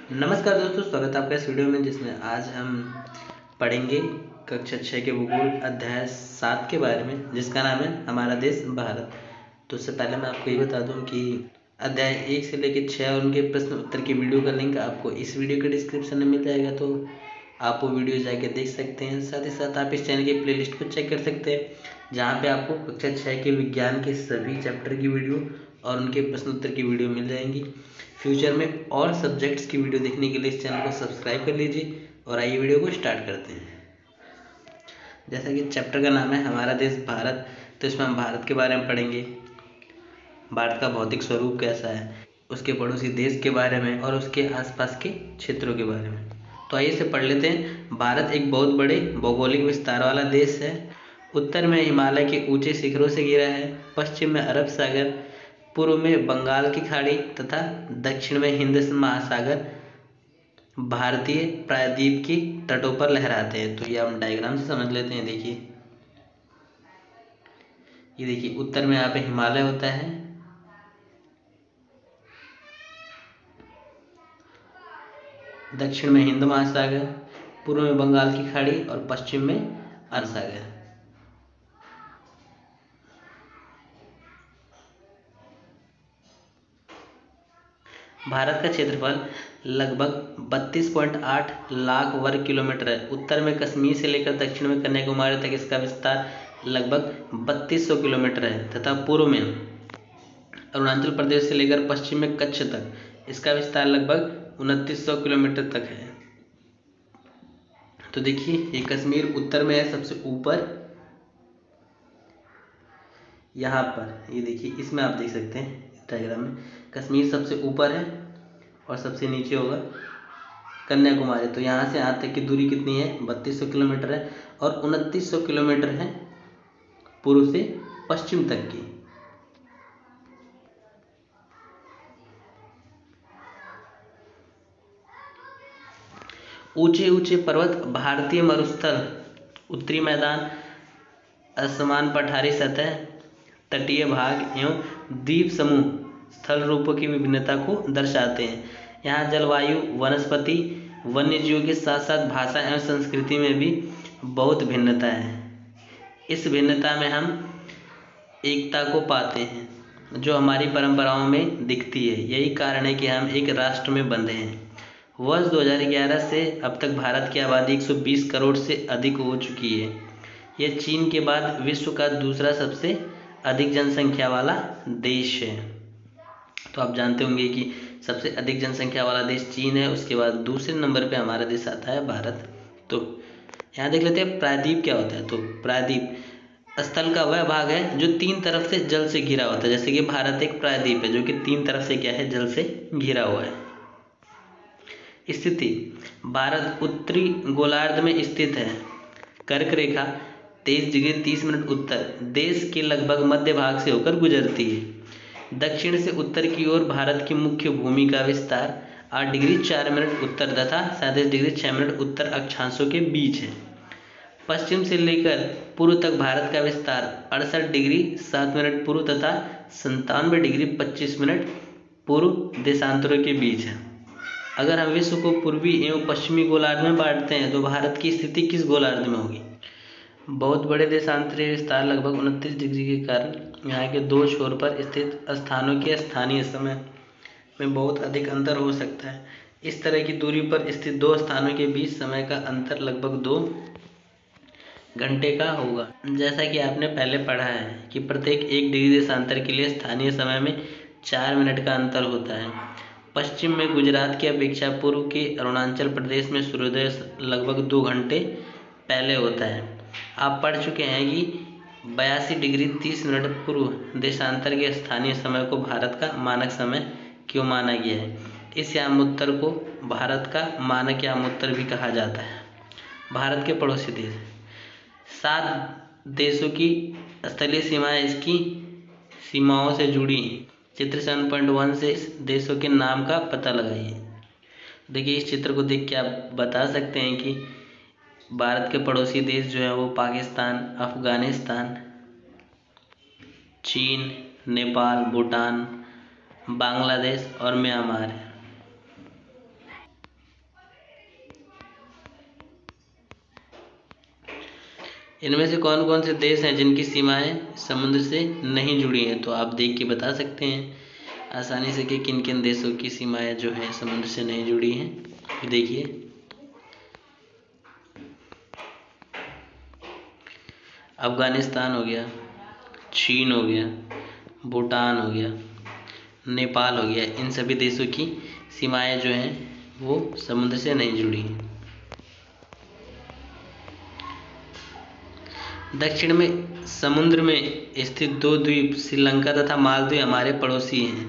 नमस्कार दोस्तों, स्वागत है आपका इस वीडियो में जिसमें आज हम पढ़ेंगे कक्षा 6 के भूगोल अध्याय 7 के बारे में, जिसका नाम है हमारा देश भारत। तो उससे पहले मैं आपको ये बता दूं कि अध्याय 1 से लेकर 6 और उनके प्रश्न उत्तर की वीडियो का लिंक आपको इस वीडियो के डिस्क्रिप्शन में मिल जाएगा, तो आप वो वीडियो जाके देख सकते हैं। साथ ही साथ आप इस चैनल की प्लेलिस्ट को चेक कर सकते हैं, जहाँ पे आपको कक्षा 6 के विज्ञान के सभी चैप्टर की वीडियो और उनके प्रश्न उत्तर की वीडियो मिल जाएंगी। फ्यूचर में और सब्जेक्ट्स की वीडियो देखने के लिए इस चैनल को सब्सक्राइब कर लीजिए और आइए वीडियो को स्टार्ट करते हैं। जैसा कि चैप्टर का नाम है हमारा देश भारत, तो इसमें हम भारत के बारे में पढ़ेंगे। भारत का भौतिक स्वरूप कैसा है, उसके पड़ोसी देश के बारे में और उसके आसपास के क्षेत्रों के बारे में। तो आइए इसे पढ़ लेते हैं। भारत एक बहुत बड़े भौगोलिक विस्तार वाला देश है। उत्तर में हिमालय के ऊंचे शिखरों से घिरा है, पश्चिम में अरब सागर, पूर्व में बंगाल की खाड़ी तथा दक्षिण में हिंद महासागर भारतीय प्रायद्वीप की तटों पर लहराते हैं। तो ये हम डायग्राम से समझ लेते हैं। ये देखिए उत्तर में यहाँ पे हिमालय होता है, दक्षिण में हिंद महासागर, पूर्व में बंगाल की खाड़ी और पश्चिम में अरब सागर। भारत का क्षेत्रफल लगभग 32.8 लाख वर्ग किलोमीटर है। उत्तर में कश्मीर से लेकर दक्षिण में कन्याकुमारी तक इसका विस्तार लगभग 3200 किलोमीटर है तथा पूर्व में अरुणाचल प्रदेश से लेकर पश्चिम में कच्छ तक इसका विस्तार लगभग 2900 किलोमीटर तक है। तो देखिए ये कश्मीर उत्तर में है सबसे ऊपर, यहाँ पर ये देखिए इसमें आप देख सकते हैं डायग्राम में कश्मीर सबसे ऊपर है और सबसे नीचे होगा कन्याकुमारी। तो यहाँ से यहाँ तक की दूरी कितनी है, 3200 किलोमीटर है और 2900 किलोमीटर है पूर्व से पश्चिम तक की। ऊंचे ऊंचे पर्वत, भारतीय मरुस्थल, उत्तरी मैदान, असमान पठारी सतह, तटीय भाग एवं द्वीप समूह स्थल रूपों की विभिन्नता को दर्शाते हैं। यहाँ जलवायु, वनस्पति, वन्यजीवों के साथ साथ भाषा एवं संस्कृति में भी बहुत भिन्नता है। इस भिन्नता में हम एकता को पाते हैं जो हमारी परंपराओं में दिखती है। यही कारण है कि हम एक राष्ट्र में बंधे हैं। वर्ष 2011 से अब तक भारत की आबादी 120 करोड़ से अधिक हो चुकी है। यह चीन के बाद विश्व का दूसरा सबसे अधिक जनसंख्या वाला देश है। तो आप जानते होंगे कि सबसे अधिक जनसंख्या वाला देश चीन है, उसके बाद दूसरे नंबर पे हमारा देश आता है भारत। तो यहाँ देख लेते हैं प्रायद्वीप क्या होता है। तो प्रायद्वीप स्थल का वह भाग है जो 3 तरफ से जल से घिरा होता है। जैसे कि भारत एक प्रायद्वीप है जो कि 3 तरफ से क्या है, जल से घिरा हुआ है। स्थिति, भारत उत्तरी गोलार्ध में स्थित है। कर्क रेखा 23 डिग्री 30 मिनट उत्तर देश के लगभग मध्य भाग से होकर गुजरती है। दक्षिण से उत्तर की ओर भारत की मुख्य भूमि का विस्तार 8 डिग्री 4 मिनट उत्तर तथा 37 डिग्री 6 मिनट उत्तर अक्षांशों के बीच है। पश्चिम से लेकर पूर्व तक भारत का विस्तार 68 डिग्री 7 मिनट पूर्व तथा 97 डिग्री 25 मिनट पूर्व देशांतरों के बीच है। अगर हम विश्व को पूर्वी एवं पश्चिमी गोलार्ध में बांटते हैं तो भारत की स्थिति किस गोलार्ध में होगी। बहुत बड़े देशांतरीय विस्तार लगभग 29 डिग्री के कारण यहाँ के 2 छोर पर स्थित स्थानों के स्थानीय समय में बहुत अधिक अंतर हो सकता है। इस तरह की दूरी पर स्थित 2 स्थानों के बीच समय का अंतर लगभग 2 घंटे का होगा। जैसा कि आपने पहले पढ़ा है कि प्रत्येक 1 डिग्री देशांतर के लिए स्थानीय समय में 4 मिनट का अंतर होता है। पश्चिम में गुजरात की अपेक्षा पूर्व के अरुणाचल प्रदेश में सूर्योदय लगभग 2 घंटे पहले होता है। आप पढ़ चुके हैं कि 82 डिग्री 30 मिनट पूर्व देशांतर के स्थानीय समय को भारत का मानक समय क्यों माना गया है। इस यामोत्तर को भारत का मानक यामोत्तर भी कहा जाता है। भारत के पड़ोसी देश, 7 देशों की स्थलीय सीमाएं इसकी सीमाओं से जुड़ी हैं। चित्र 7.1 से इस देशों के नाम का पता लगाइए। देखिए इस चित्र को देख के आप बता सकते हैं कि भारत के पड़ोसी देश जो है वो पाकिस्तान, अफगानिस्तान, चीन, नेपाल, भूटान, बांग्लादेश और म्यांमार है। इनमें से कौन कौन से देश हैं जिनकी सीमाएं समुद्र से नहीं जुड़ी हैं? तो आप देख के बता सकते हैं आसानी से कि किन किन देशों की सीमाएं जो हैं समुद्र से नहीं जुड़ी हैं। देखिए, अफगानिस्तान हो गया, चीन हो गया, भूटान हो गया, नेपाल हो गया। इन सभी देशों की सीमाएं जो हैं वो समुद्र से नहीं जुड़ी हैं। दक्षिण में समुद्र में स्थित दो द्वीप श्रीलंका तथा मालदीव हमारे पड़ोसी हैं।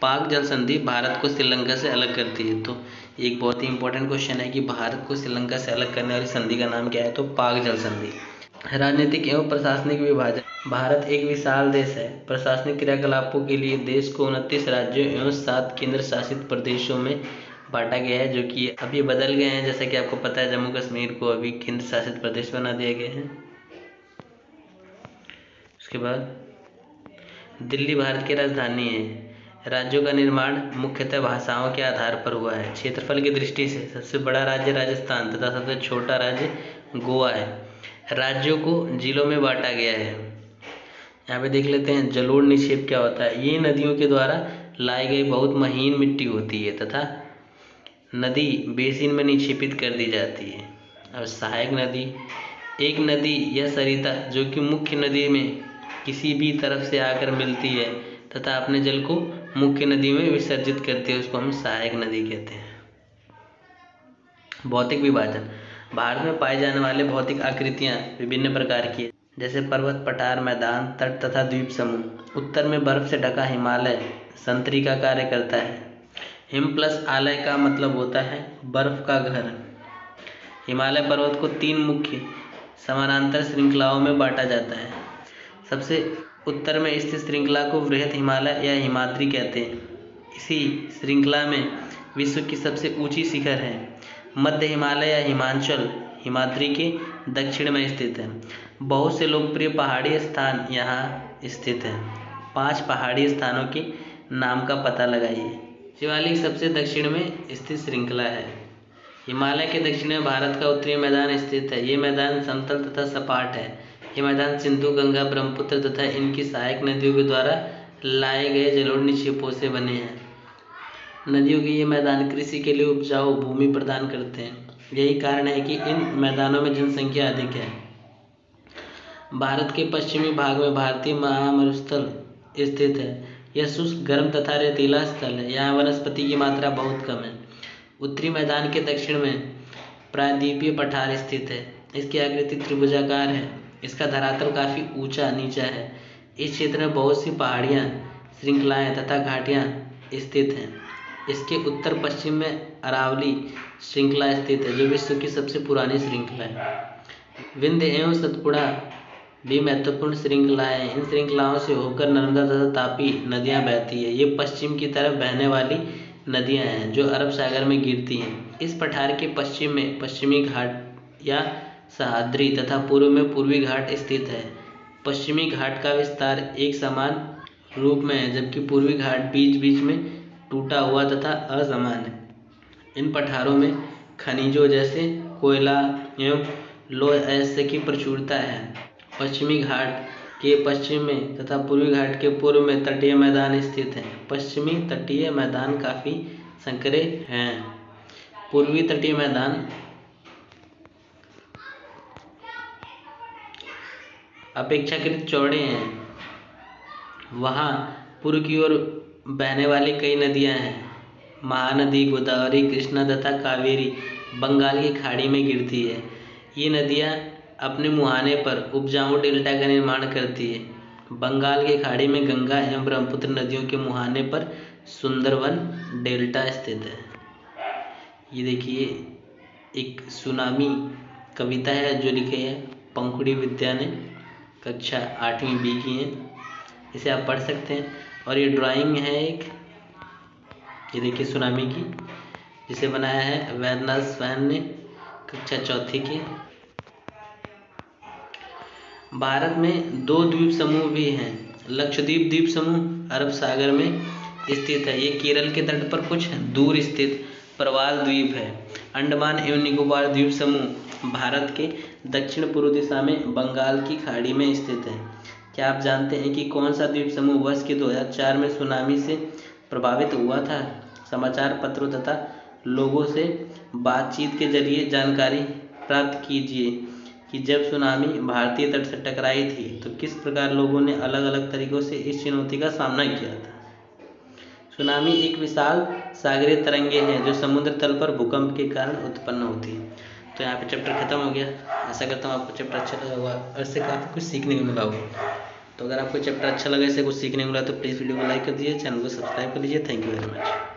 पाक जल संधि भारत को श्रीलंका से अलग करती है। तो एक बहुत ही इंपॉर्टेंट क्वेश्चन है कि भारत को श्रीलंका से अलग करने वाली संधि का नाम क्या है? तो पाक जल संधि। राजनीतिक एवं प्रशासनिक विभाजन। भारत एक विशाल देश है। प्रशासनिक क्रियाकलापों के लिए देश को 29 राज्यों एवं 7 केंद्र शासित प्रदेशों में बांटा गया है, जो कि अभी बदल गए हैं। जैसा कि आपको पता है, जम्मू कश्मीर को अभी केंद्र शासित प्रदेश बना दिया गया है। उसके बाद दिल्ली भारत की राजधानी है। राज्यों का निर्माण मुख्यतः भाषाओं के आधार पर हुआ है। क्षेत्रफल की दृष्टि से सबसे बड़ा राज्य राजस्थान तथा सबसे छोटा राज्य गोवा है। राज्यों को जिलों में बांटा गया है। यहाँ पे देख लेते हैं जलोढ़ निक्षेप क्या होता है। ये नदियों के द्वारा लाई गई बहुत महीन मिट्टी होती है तथा नदी बेसिन में निक्षेपित कर दी जाती है। और सहायक नदी, एक नदी या सरिता जो कि मुख्य नदी में किसी भी तरफ से आकर मिलती है तथा अपने जल को मुख्य नदी में विसर्जित करती है, उसको हम सहायक नदी कहते हैं। भौतिक विभाजन। भारत में पाए जाने वाले भौतिक आकृतियाँ विभिन्न प्रकार की है, जैसे पर्वत, पठार, मैदान, तट तथा द्वीप समूह। उत्तर में बर्फ से ढका हिमालय संतरी का कार्य करता है। हिम प्लस आलय का मतलब होता है बर्फ का घर। हिमालय पर्वत को 3 मुख्य समानांतर श्रृंखलाओं में बांटा जाता है। सबसे उत्तर में स्थित श्रृंखला को वृहत हिमालय या हिमाद्री कहते हैं। इसी श्रृंखला में विश्व की सबसे ऊंची शिखर है। मध्य हिमालय या हिमांचल हिमाद्री के दक्षिण में स्थित है। बहुत से लोकप्रिय पहाड़ी स्थान यहाँ स्थित हैं। 5 पहाड़ी स्थानों के नाम का पता लगाइए। शिवालिक सबसे दक्षिण में स्थित श्रृंखला है। हिमालय के दक्षिण में भारत का उत्तरी मैदान स्थित है। ये मैदान समतल तथा सपाट है। ये मैदान सिंधु, गंगा, ब्रह्मपुत्र तथा इनकी सहायक नदियों के द्वारा लाए गए जलोढ़ निक्षेपों से बने हैं। नदियों के ये मैदान कृषि के लिए उपजाऊ भूमि प्रदान करते हैं। यही कारण है कि इन मैदानों में जनसंख्या अधिक है। भारत के पश्चिमी भाग में भारतीय महामरुस्थल स्थित है। यह शुष्क, गर्म तथा रेतीला स्थल है। यहाँ वनस्पति की मात्रा बहुत कम है। उत्तरी मैदान के दक्षिण में प्रायद्वीपीय पठार स्थित है। इसकी आकृति त्रिभुजाकार है। इसका धरातल काफ़ी ऊंचा नीचा है। इस क्षेत्र में बहुत सी पहाड़ियाँ, श्रृंखलाएँ तथा घाटियाँ स्थित हैं। इसके उत्तर पश्चिम में अरावली श्रृंखला स्थित है, जो विश्व की सबसे पुरानी श्रृंखला है। विंध्य एवं सतपुड़ा भी महत्वपूर्ण श्रृंखलाएँ हैं। इन श्रृंखलाओं से होकर नर्मदा तथा तापी नदियाँ बहती है। ये पश्चिम की तरफ बहने वाली नदियाँ हैं जो अरब सागर में गिरती हैं। इस पठार के पश्चिम में पश्चिमी घाट या सह्याद्री तथा पूर्व में पूर्वी घाट स्थित है। पश्चिमी घाट का विस्तार एक समान रूप में है, जबकि पूर्वी घाट बीच बीच में टूटा हुआ तथा असमान है। इन पठारों में खनिजों जैसे कोयला एवं लौह अयस्क की प्रचुरता है। पश्चिमी घाट के पश्चिम में तथा पूर्वी घाट के पूर्व में तटीय मैदान स्थित हैं। पश्चिमी तटीय मैदान काफ़ी संकरे हैं। पूर्वी तटीय मैदान अपेक्षाकृत चौड़े हैं। वहाँ पूर्व की ओर बहने वाली कई नदियाँ हैं। महानदी, गोदावरी, कृष्णा तथा कावेरी बंगाल की खाड़ी में गिरती है। ये नदियाँ अपने मुहाने पर उपजाऊ डेल्टा का निर्माण करती है। बंगाल की खाड़ी में गंगा एवं ब्रह्मपुत्र नदियों के मुहाने पर सुंदरवन डेल्टा स्थित है। ये देखिए एक सुनामी कविता है जो लिखी है पंखुड़ी विद्या ने, कक्षा 8वीं बी की है। इसे आप पढ़ सकते हैं। और ये ड्राइंग है एक, ये देखिए सुनामी की, जिसे बनाया है वैद्यनाथ स्वयं ने, कक्षा 4 की। भारत में 2 द्वीप समूह भी हैं। लक्षद्वीप द्वीप समूह अरब सागर में स्थित है। ये केरल के तट पर कुछ दूर स्थित प्रवाल द्वीप है? अंडमान एवं निकोबार द्वीप समूह भारत के दक्षिण पूर्व दिशा में बंगाल की खाड़ी में स्थित है। क्या आप जानते हैं कि कौन सा द्वीप समूह वर्ष के 2004 में सुनामी से प्रभावित हुआ था? समाचार पत्रों तथा लोगों से बातचीत के जरिए जानकारी प्राप्त कीजिए कि जब सुनामी भारतीय तट से टकराई थी तो किस प्रकार लोगों ने अलग अलग तरीकों से इस चुनौती का सामना किया था। सुनामी एक विशाल सागरीय तरंगे हैं जो समुद्र तल पर भूकंप के कारण उत्पन्न होती हैं। तो यहाँ पे चैप्टर खत्म हो गया। आशा करता हूँ आपको चैप्टर अच्छा लगा होगा और इससे काफ़ी कुछ सीखने को मिला होगा। तो अगर आपको चैप्टर अच्छा लगा, इससे कुछ सीखने को मिला तो प्लीज़ वीडियो को लाइक कर दीजिए, चैनल को सब्सक्राइब कर लीजिए। Thank you very much.